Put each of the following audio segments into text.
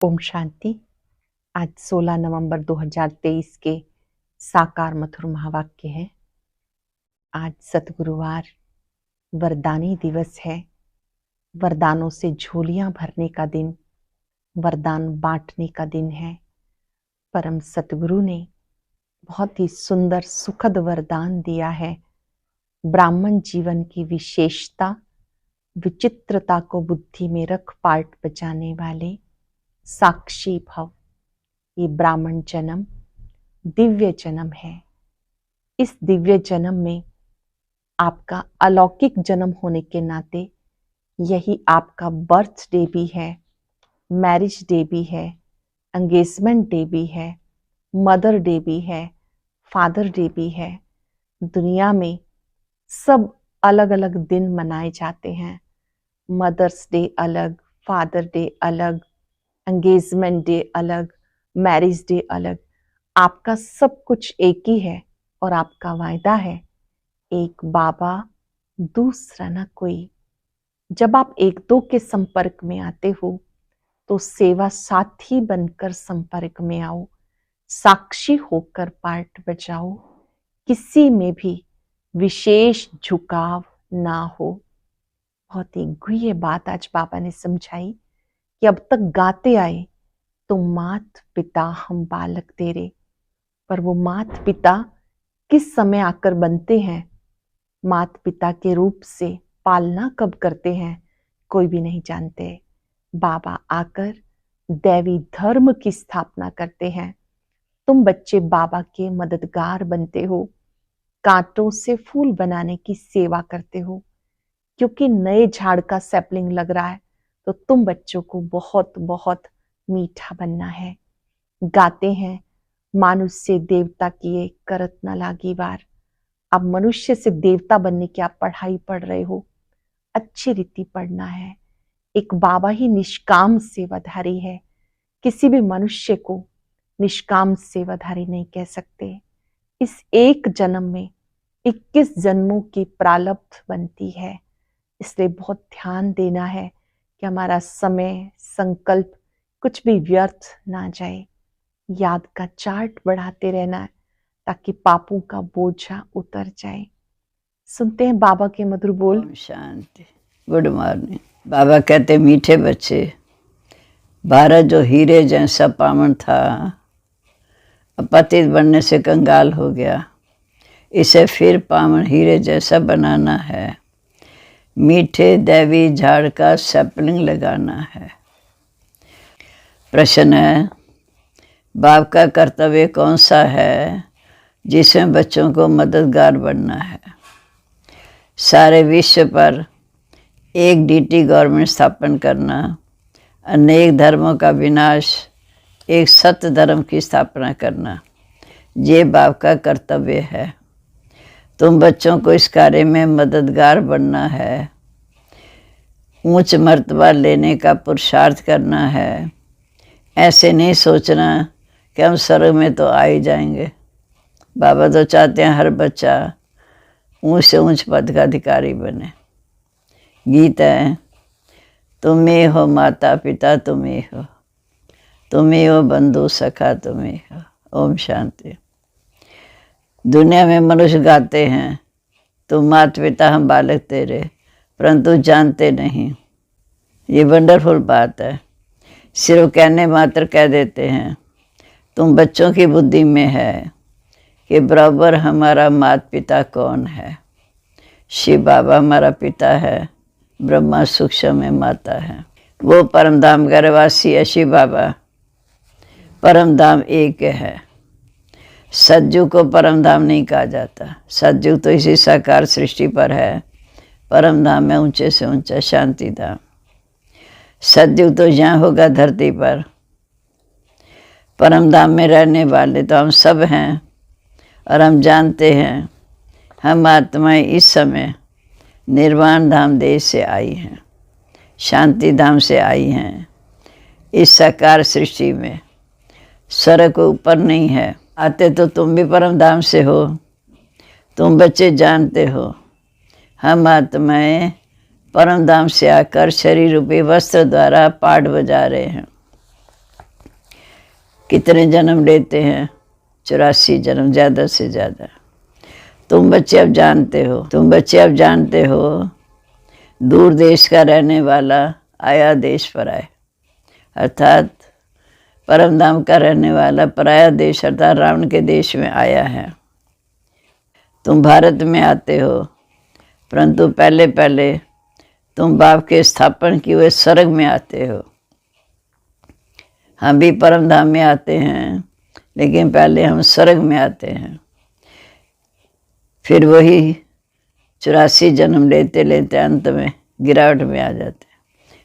ओम शांति। आज 16 नवंबर 2023 के साकार मधुर महावाक्य है। आज सतगुरुवार वरदानी दिवस है। वरदानों से झोलियां भरने का दिन, वरदान बांटने का दिन है। परम सतगुरु ने बहुत ही सुंदर सुखद वरदान दिया है। ब्राह्मण जीवन की विशेषता, विचित्रता को बुद्धि में रख पाठ बचाने वाले साक्षी भव। ये ब्राह्मण जन्म दिव्य जन्म है। इस दिव्य जन्म में आपका अलौकिक जन्म होने के नाते यही आपका बर्थडे भी है, मैरिज डे भी है, एंगेजमेंट डे भी है, मदर डे भी है, फादर डे भी है। दुनिया में सब अलग अलग दिन मनाए जाते हैं। मदर्स डे अलग, फादर डे अलग, एंगेजमेंट डे अलग, मैरिज डे अलग। आपका सब कुछ एक ही है और आपका वायदा है, एक बाबा दूसरा न कोई। जब आप एक दो के संपर्क में आते हो तो सेवा साथी बनकर संपर्क में आओ, साक्षी होकर पाठ बजाओ। किसी में भी विशेष झुकाव ना हो। बहुत ही गुह्य बात आज बाबा ने समझाई कि अब तक गाते आए तो मात पिता हम बालक तेरे, पर वो मात पिता किस समय आकर बनते हैं, मात पिता के रूप से पालना कब करते हैं, कोई भी नहीं जानते। बाबा आकर दैवी धर्म की स्थापना करते हैं। तुम बच्चे बाबा के मददगार बनते हो, कांटों से फूल बनाने की सेवा करते हो। क्योंकि नए झाड़ का सैपलिंग लग रहा है तो तुम बच्चों को बहुत बहुत मीठा बनना है। गाते हैं मानुष्य से देवता किए करत न लागी वार। अब मनुष्य से देवता बनने की आप पढ़ाई पढ़ रहे हो, अच्छी रीति पढ़ना है। एक बाबा ही निष्काम सेवाधारी है। किसी भी मनुष्य को निष्काम सेवाधारी नहीं कह सकते। इस एक जन्म में 21 जन्मों की प्रारब्ध बनती है। इसलिए बहुत ध्यान देना है कि हमारा समय संकल्प कुछ भी व्यर्थ ना जाए। याद का चार्ट बढ़ाते रहना है ताकि पापों का बोझा उतर जाए। सुनते हैं बाबा के मधुर बोल। ओम शांति। Good morning. बाबा कहते मीठे बच्चे, भारत जो हीरे जैसा पावन था अब पतित बनने से कंगाल हो गया। इसे फिर पावन हीरे जैसा बनाना है। मीठे दैवी झाड़ का सैपलिंग लगाना है। प्रश्न है, बाप का कर्तव्य कौन सा है जिसमें बच्चों को मददगार बनना है। सारे विश्व पर एक डीटी गवर्नमेंट स्थापन करना, अनेक धर्मों का विनाश, एक सत्य धर्म की स्थापना करना, ये बाप का कर्तव्य है। तुम बच्चों को इस कार्य में मददगार बनना है, ऊंच मर्तबा लेने का पुरुषार्थ करना है। ऐसे नहीं सोचना कि हम स्वर्ग में तो आ ही जाएंगे। बाबा तो चाहते हैं हर बच्चा ऊंच से ऊंच पद का अधिकारी बने। गीत है, तुम ही हो माता पिता, तुम ही हो, तुम ही हो बंधु सखा, तुम ही हो। ओम शांति। दुनिया में मनुष्य गाते हैं, तुम माता पिता हम बालक तेरे, परंतु जानते नहीं। ये वंडरफुल बात है। सिर्फ कहने मात्र कह देते हैं। तुम बच्चों की बुद्धि में है कि बराबर हमारा माता पिता कौन है। शिव बाबा हमारा पिता है, ब्रह्मा सूक्ष्म में माता है। वो परमधाम गर्भवासी है शिव बाबा। परमधाम एक है। सतयुग को परमधाम नहीं कहा जाता। सतयुग तो इसी साकार सृष्टि पर है। परमधाम में ऊंचे से ऊंचा शांति धाम। सतयुग तो यहाँ होगा धरती पर। परमधाम में रहने वाले तो हम सब हैं और हम जानते हैं हम आत्माएं इस समय निर्वाण धाम देश से आई हैं, शांति धाम से आई हैं। इस साकार सृष्टि में स्वर्ग को ऊपर नहीं है। आते तो तुम भी परम धाम से हो। तुम बच्चे जानते हो हम आत्माएं परम धाम से आकर शरीर रूपी वस्त्र द्वारा पाठ बजा रहे हैं। कितने जन्म लेते हैं? 84 जन्म, ज़्यादा से ज़्यादा। तुम बच्चे अब जानते हो दूर देश का रहने वाला आया देश पर आए, अर्थात परम धाम का रहने वाला पराया देश अर्थात रावण के देश में आया है। तुम भारत में आते हो, परंतु पहले पहले तुम बाप के स्थापन किए हुए स्वर्ग में आते हो। हम भी परम धाम में आते हैं, लेकिन पहले हम स्वर्ग में आते हैं। फिर वही 84 जन्म लेते लेते अंत में गिरावट में आ जाते हैं।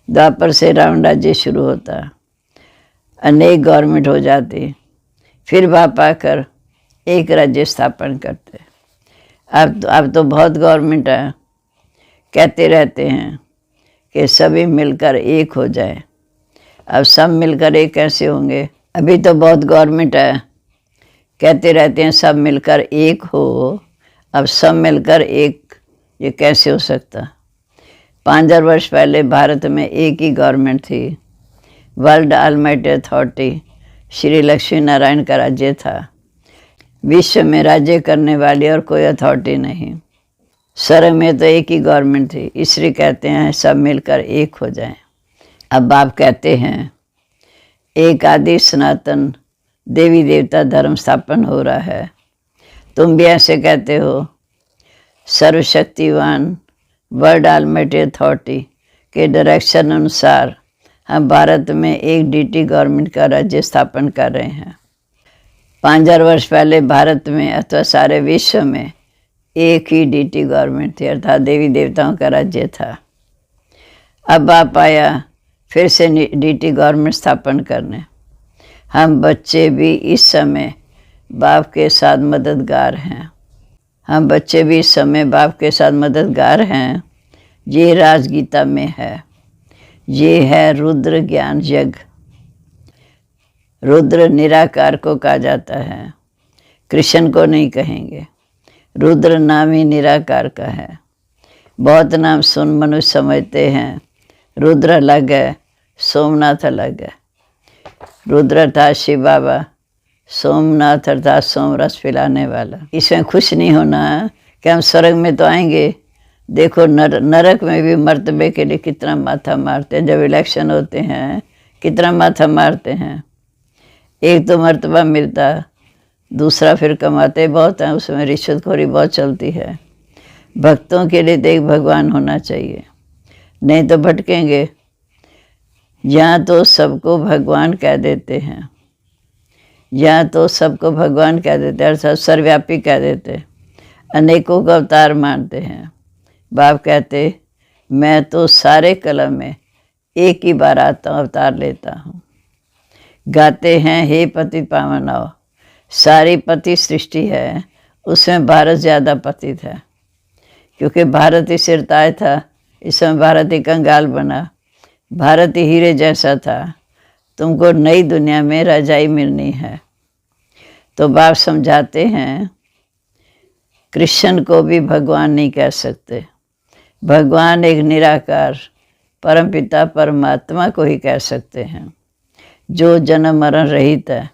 द्वापर से रावण राज्य शुरू होता, अनेक गवर्नमेंट हो जाती, फिर बाप आकर एक राज्य स्थापन करते। अब तो बहुत गवर्नमेंट है, कहते रहते हैं कि सभी मिलकर एक हो जाए। अब सब मिलकर एक कैसे होंगे? अभी तो बहुत गवर्नमेंट है, कहते रहते हैं सब मिलकर एक हो। अब सब मिलकर एक ये कैसे हो सकता? 5000 वर्ष पहले भारत में एक ही गवर्नमेंट थी, world almighty authority, Shri Lakshmi Narayan का राज्य था। विश्व में राज्य करने वाली और कोई अथॉरिटी नहीं। स्वर्ग में तो एक ही गवर्नमेंट थी, इसलिए कहते हैं सब मिलकर एक हो जाएं। अब बाप कहते हैं एक आदि सनातन देवी देवता धर्म स्थापन हो रहा है। तुम भी ऐसे कहते हो। सर्वशक्तिवान वर्ल्ड ऑलमाइटी अथॉरिटी के डायरेक्शन अनुसार हम भारत में एक डीटी गवर्नमेंट का राज्य स्थापन कर रहे हैं। 5000 वर्ष पहले भारत में अथवा सारे विश्व में एक ही डीटी गवर्नमेंट थी, अर्थात देवी देवताओं का राज्य था। अब आप आया फिर से डीटी गवर्नमेंट स्थापन करने। हम बच्चे भी इस समय बाप के साथ मददगार हैं। ये राजगीता में है। ये है रुद्र ज्ञान यज्ञ। रुद्र निराकार को कहा जाता है, कृष्ण को नहीं कहेंगे। रुद्र नाम ही निराकार का है। बहुत नाम सुन मनुष्य समझते हैं रुद्र अलग है, सोमनाथ अलग है। रुद्र अर्थात शिव बाबा, सोमनाथ अर्थात सोम रस पिलाने वाला। इसमें खुश नहीं होना कि हम स्वर्ग में तो आएंगे। देखो नरक में भी मर्तबे के लिए कितना माथा मारते हैं। जब इलेक्शन होते हैं कितना माथा मारते हैं। एक तो मर्तबा मिलता, दूसरा फिर कमाते बहुत हैं, उसमें रिश्वतखोरी बहुत चलती है। भक्तों के लिए तो एक भगवान होना चाहिए, नहीं तो भटकेंगे। यहाँ तो सबको भगवान कह देते हैं, अर्थात सर्वव्यापी कह देते, अनेकों का अवतार मानते हैं। बाप कहते मैं तो सारे कलम में एक ही बार आता हूँ, अवतार लेता हूँ। गाते हैं हे पति पावन आओ। सारी पति सृष्टि है, उसमें भारत ज़्यादा पतित है, क्योंकि भारत ही सिरताज था। इस समय भारत ही कंगाल बना। भारत ही हीरे जैसा था। तुमको नई दुनिया में रजाई मिलनी है। तो बाप समझाते हैं कृष्ण को भी भगवान नहीं कह सकते। भगवान एक निराकार परमपिता परमात्मा को ही कह सकते हैं, जो जन्म मरण रहित है।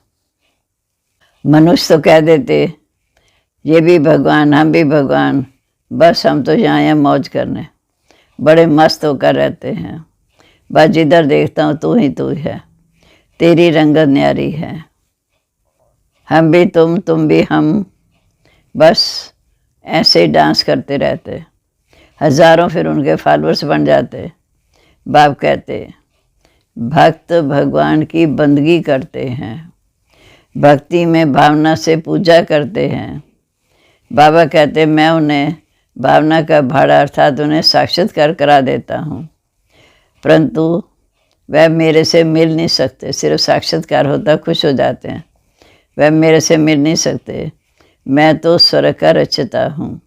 मनुष्य तो कह देते ये भी भगवान, हम भी भगवान, बस हम तो यहाँ आए मौज करने। बड़े मस्त होकर रहते हैं। बस जिधर देखता हूँ तू ही है, तेरी रंगत न्यारी है। हम भी तुम भी हम, बस ऐसे ही डांस करते रहते। हजारों फिर उनके फॉलोअर्स बन जाते। बाप कहते भक्त भगवान की बंदगी करते हैं, भक्ति में भावना से पूजा करते हैं। बाबा कहते मैं उन्हें भावना का भाड़ा अर्थात उन्हें साक्षात्कार करा देता हूँ, परंतु वह मेरे से मिल नहीं सकते। सिर्फ साक्षात्कार होता खुश हो जाते हैं, वह मेरे से मिल नहीं सकते। मैं तो स्वर्ग का रचता हूँ,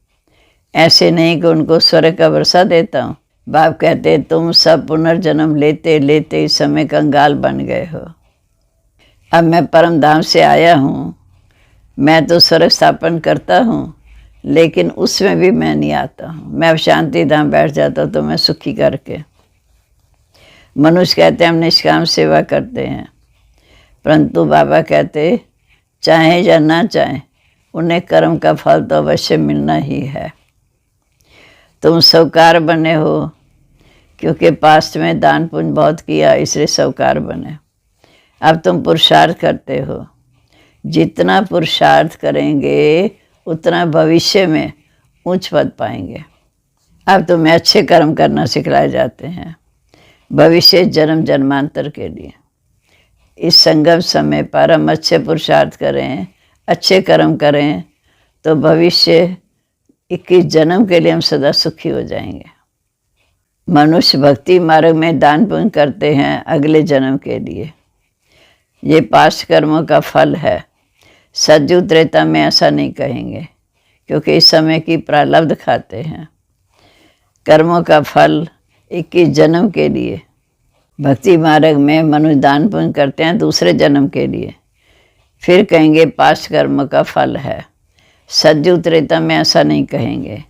ऐसे नहीं कि उनको स्वर्ग का वर्षा देता हूँ। बाप कहते तुम सब पुनर्जन्म लेते लेते इस समय कंगाल बन गए हो। अब मैं परम धाम से आया हूँ, मैं तो स्वर्ग स्थापन करता हूँ, लेकिन उसमें भी मैं नहीं आता हूँ। मैं अब शांति धाम बैठ जाता हूँ तो मैं सुखी करके। मनुष्य कहते हैं हम निष्काम सेवा करते हैं, परंतु बाबा कहते चाहे या ना चाहे उन्हें कर्म का फल तो अवश्य मिलना ही है। तुम साहूकार बने हो क्योंकि पास्ट में दान पुण्य बहुत किया, इसलिए साहूकार बने। अब तुम पुरुषार्थ करते हो, जितना पुरुषार्थ करेंगे उतना भविष्य में उच्च पद पाएंगे। अब तुम्हें अच्छे कर्म करना सिखलाए जाते हैं भविष्य जन्म जन्मांतर के लिए। इस संगम समय पर हम अच्छे पुरुषार्थ करें, अच्छे कर्म करें तो भविष्य 21 जन्म के लिए हम सदा सुखी हो जाएंगे। मनुष्य भक्ति मार्ग में दान पुण्य करते हैं अगले जन्म के लिए, ये पास्ट कर्मों का फल है। सतयुग त्रेता में ऐसा नहीं कहेंगे क्योंकि इस समय की प्रारब्ध खाते हैं। कर्मों का फल 21 जन्म के लिए। भक्ति मार्ग में मनुष्य दान पुण्य करते हैं दूसरे जन्म के लिए, फिर कहेंगे पास्ट कर्मों का फल है। सतयुग त्रेता में ऐसा नहीं कहेंगे।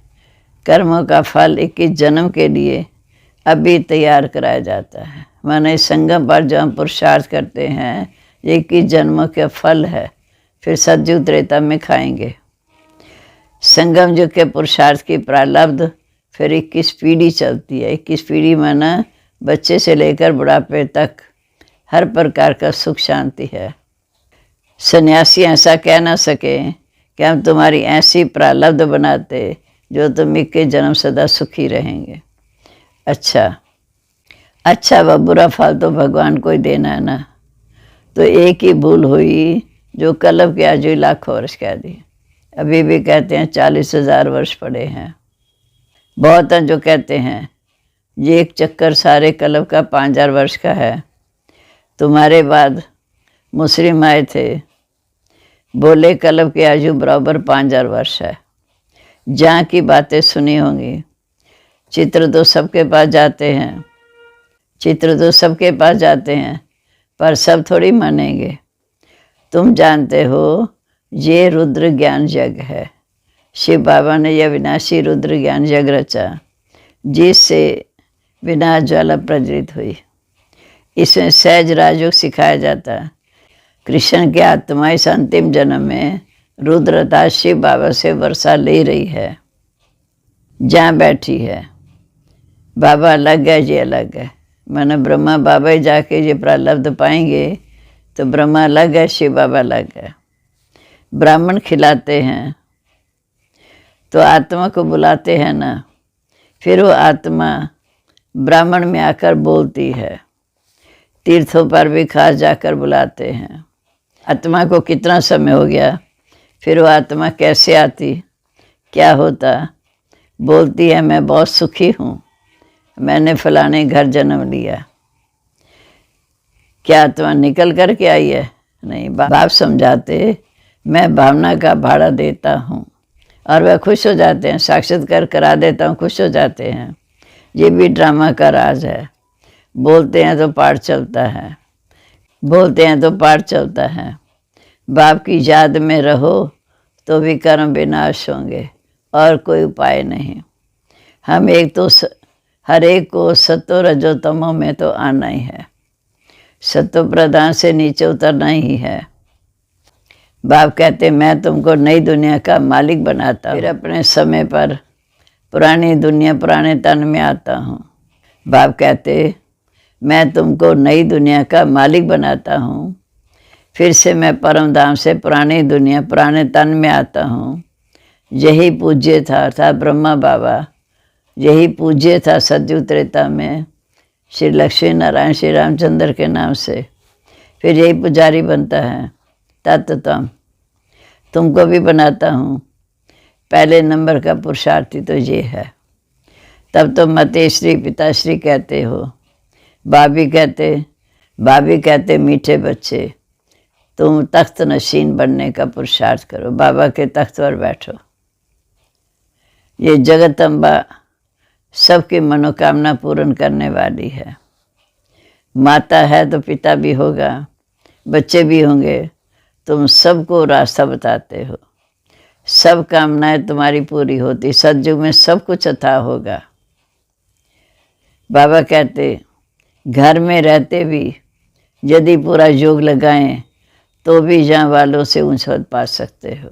कर्मों का फल 21 जन्म के लिए अभी तैयार कराया जाता है। माने संगम पर जो हम पुरुषार्थ करते हैं ये 21 जन्मों का फल है, फिर सतयुग त्रेता में खाएंगे। संगम युग के पुरुषार्थ की प्रारब्ध फिर 21 पीढ़ी चलती है। 21 पीढ़ी माना बच्चे से लेकर बुढ़ापे तक हर प्रकार का सुख शांति है। सन्यासी ऐसा कह ना सके कि हम तुम्हारी ऐसी प्रारब्ध बनाते जो तुम 21 जन्म सदा सुखी रहेंगे। अच्छा व बुरा फल तो भगवान को ही देना है ना। तो एक ही भूल हुई जो कल्प के आज हुई लाखों वर्ष कह दी। अभी भी कहते हैं 40,000 वर्ष पड़े हैं। बहुत हैं जो कहते हैं ये एक चक्कर सारे कल्प का 5,000 वर्ष का है। तुम्हारे बाद मुस्लिम आए थे, बोले कल्प की आयु बराबर 5,000 वर्ष है। जहाँ की बातें सुनी होंगी। चित्र तो सबके पास जाते हैं, पर सब थोड़ी मानेंगे। तुम जानते हो ये रुद्र ज्ञान यज्ञ है। शिव बाबा ने यह विनाशी रुद्र ज्ञान यज्ञ रचा जिससे विनाश ज्वाला प्रज्वलित हुई। इसमें सहज राजयोग सिखाया जाता है। कृष्ण की आत्मा इस अंतिम जन्म में रुद्रता शिव बाबा से वर्षा ले रही है। जहाँ बैठी है बाबा अलग है, ये अलग है। माने ब्रह्मा बाबा ही जाके ये प्रारब्ध पाएंगे तो ब्रह्मा अलग है, शिव बाबा अलग है। ब्राह्मण खिलाते हैं तो आत्मा को बुलाते हैं ना, फिर वो आत्मा ब्राह्मण में आकर बोलती है। तीर्थों पर भी खास जाकर बुलाते हैं। आत्मा को कितना समय हो गया, फिर वो आत्मा कैसे आती, क्या होता, बोलती है मैं बहुत सुखी हूँ, मैंने फलाने घर जन्म लिया। क्या आत्मा निकल कर के आई है? नहीं। बाप समझाते मैं भावना का भाड़ा देता हूँ और वह खुश हो जाते हैं। साक्षात्कार करा देता हूँ, खुश हो जाते हैं। ये भी ड्रामा का राज है। बोलते हैं तो पाठ चलता है। बाप की याद में रहो तो भी कर्म विनाश होंगे और कोई उपाय नहीं। हम हर एक को सत्व रजो तमो में तो आना ही है। सत्व प्रधान से नीचे उतरना ही है। बाप कहते मैं तुमको नई दुनिया का मालिक बनाता हूँ। फिर अपने समय पर पुरानी दुनिया पुराने तन में आता हूँ। बाप कहते मैं तुमको नई दुनिया का मालिक बनाता हूँ, फिर से मैं परम धाम से पुरानी दुनिया पुराने तन में आता हूँ। यही पूज्य था अर्थात ब्रह्मा बाबा, यही पूज्य था सतयुग त्रेता में श्री लक्ष्मी नारायण श्री रामचंद्र के नाम से। फिर यही पुजारी बनता है। तत्तम तुमको भी बनाता हूँ। पहले नंबर का पुरुषार्थी तो ये है। तब तो मातेश्री पिताश्री कहते हो। भाभी कहते मीठे बच्चे तुम तख्त नशीन बनने का पुरुषार्थ करो, बाबा के तख्त पर बैठो। ये जगदम्बा सबकी मनोकामना पूर्ण करने वाली है। माता है तो पिता भी होगा, बच्चे भी होंगे। तुम सबको रास्ता बताते हो, सब कामनाएं तुम्हारी पूरी होती। सतयुग में सब कुछ अथाह होगा। बाबा कहते घर में रहते भी यदि पूरा योग लगाएं तो भी जहाँ वालों से ऊंच पद पा सकते हो।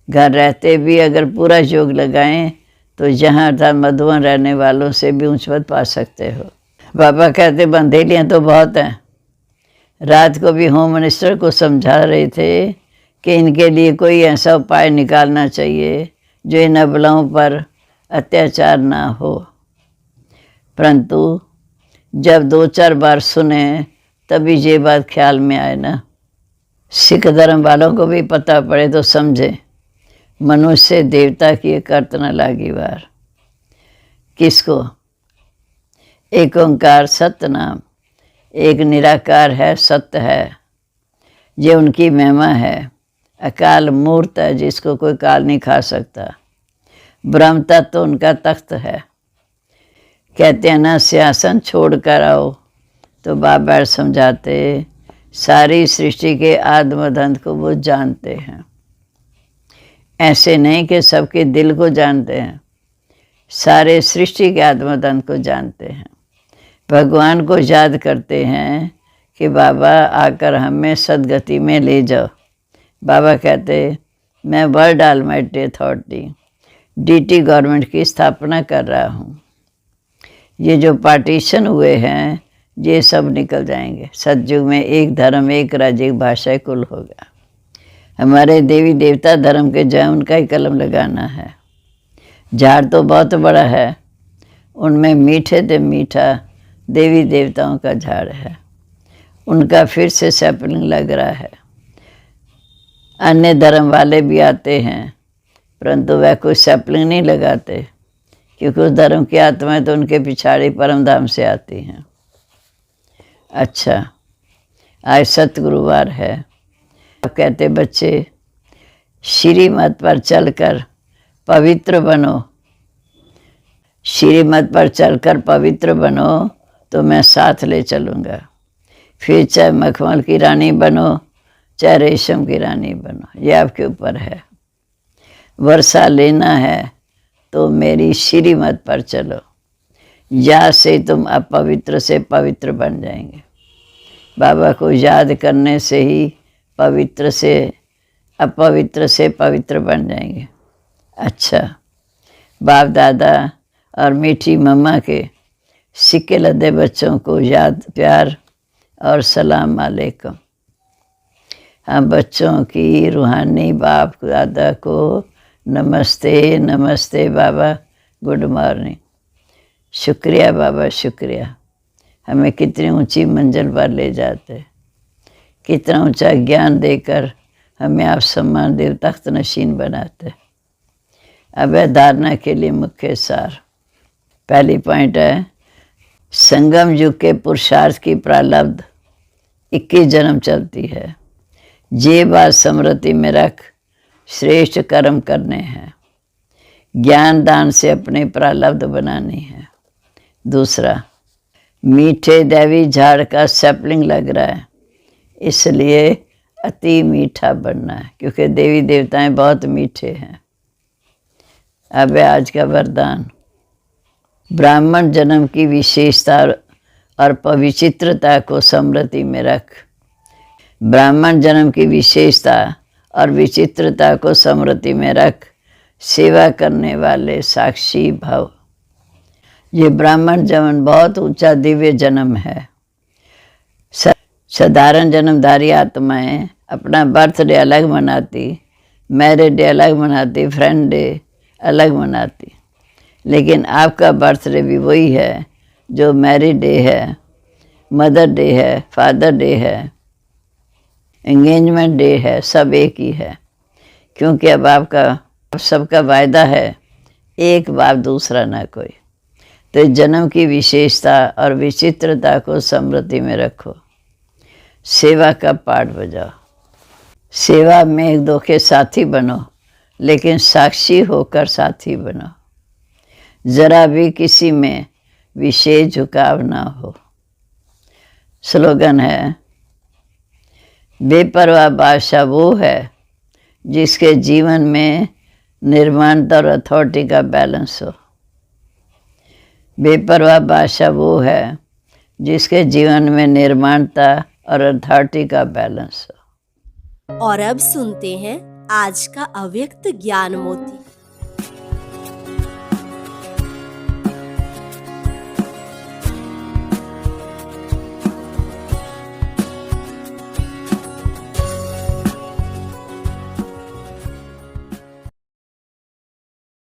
घर रहते भी अगर पूरा योग लगाएं तो जहाँ था मधुबन रहने वालों से भी ऊंच पद पा सकते हो। बाबा कहते बंधेलियाँ तो बहुत हैं। रात को भी होम मिनिस्टर को समझा रहे थे कि इनके लिए कोई ऐसा उपाय निकालना चाहिए जो इन अबलाओं पर अत्याचार ना हो। परंतु जब 2-4 बार सुने तभी ये बात ख्याल में आए ना। सिख धर्म वालों को भी पता पड़े तो समझे, मनुष्य देवता की करत न लागी वार। किसको? एक ओंकार सत्य नाम, एक निराकार है, सत्य है, ये उनकी महिमा है। अकाल मूर्त है जिसको कोई काल नहीं खा सकता। ब्रह्म तत्व तो उनका तख्त है। कहते हैं ना सिंहासन छोड़ कर आओ, तो बाबा समझाते सारी सृष्टि के आत्मदंत को वो जानते हैं। ऐसे नहीं कि सबके दिल को जानते हैं, सारे सृष्टि के आत्मदंत को जानते हैं। भगवान को याद करते हैं कि बाबा आकर हमें सदगति में ले जाओ। बाबा कहते मैं वर्ल्ड ऑलमाइटी अथॉरिटी डीटी गवर्नमेंट की स्थापना कर रहा हूँ। ये जो पार्टीशन हुए हैं ये सब निकल जाएंगे। सतयुग में एक धर्म, एक राज्य, एक भाषा, कुल होगा। हमारे देवी देवता धर्म के जय उनका ही कलम लगाना है। झाड़ तो बहुत बड़ा है, उनमें मीठे से मीठा देवी देवताओं का झाड़ है, उनका फिर से सैपलिंग लग रहा है। अन्य धर्म वाले भी आते हैं परंतु वह कोई सैपलिंग नहीं लगाते, क्योंकि उस धर्म की आत्माएं तो उनके पिछाड़ी परम धाम से आती हैं। अच्छा, आज सतगुरुवार है। कहते बच्चे श्रीमत पर चलकर पवित्र बनो, श्रीमत पर चलकर पवित्र बनो तो मैं साथ ले चलूँगा। फिर चाहे मखमल की रानी बनो चाहे रेशम की रानी बनो, ये आपके ऊपर है। वर्षा लेना है तो मेरी श्रीमत पर चलो, या से तुम अपवित्र से पवित्र बन जाएंगे। बाबा को याद करने से ही पवित्र से अपवित्र से पवित्र बन जाएंगे। अच्छा, बाप दादा और मीठी मम्मा के सिक्के लदे बच्चों को याद, प्यार और सलाम अलैकुम। हम बच्चों की रूहानी बाप दादा को नमस्ते नमस्ते बाबा, गुड मॉर्निंग। शुक्रिया बाबा, शुक्रिया, हमें कितनी ऊंची मंजिल पर ले जाते, कितना ऊंचा ज्ञान देकर हमें आप सम्मान देव तख्त नशीन बनाते। अब धारणा के लिए मुख्य सार। पहली पॉइंट है संगम युग के पुरुषार्थ की प्रारब्ध 21 जन्म चलती है। ये बात स्मृति में रख, श्रेष्ठ कर्म करने हैं, ज्ञान दान से अपने प्रारब्ध बनानी है। दूसरा, मीठे दैवी झाड़ का सैपलिंग लग रहा है, इसलिए अति मीठा बनना है, क्योंकि देवी देवताएं बहुत मीठे हैं। अब आज का वरदान। ब्राह्मण जन्म की विशेषता और पवित्रता को स्मृति में रख। ब्राह्मण जन्म की विशेषता और विचित्रता को स्मृति में रख, सेवा करने वाले साक्षी भव। ये ब्राह्मण जन्म बहुत ऊंचा दिव्य जन्म है। साधारण जन्मधारी आत्माएं अपना बर्थडे अलग मनाती, मैरिज डे अलग मनाती, फ्रेंड डे अलग मनाती, लेकिन आपका बर्थडे भी वही है जो मैरिज डे है, मदर डे है, फादर डे है, एंगेजमेंट डे है, सब एक ही है। क्योंकि अब आपका सबका वायदा है, एक बाप दूसरा ना कोई। तो जन्म की विशेषता और विचित्रता को स्मृति में रखो। सेवा का पाठ बजाओ। सेवा में एक दो के साथी बनो, लेकिन साक्षी होकर साथी बनो। जरा भी किसी में विशेष झुकाव ना हो। स्लोगन है, बेपरवाह बादशाह वो है जिसके जीवन में निर्माणता और अथॉरिटी का बैलेंस हो। बेपरवाह बादशाह वो है जिसके जीवन में निर्माणता और अथॉरिटी का बैलेंस हो। और अब सुनते हैं आज का अव्यक्त ज्ञान मोती।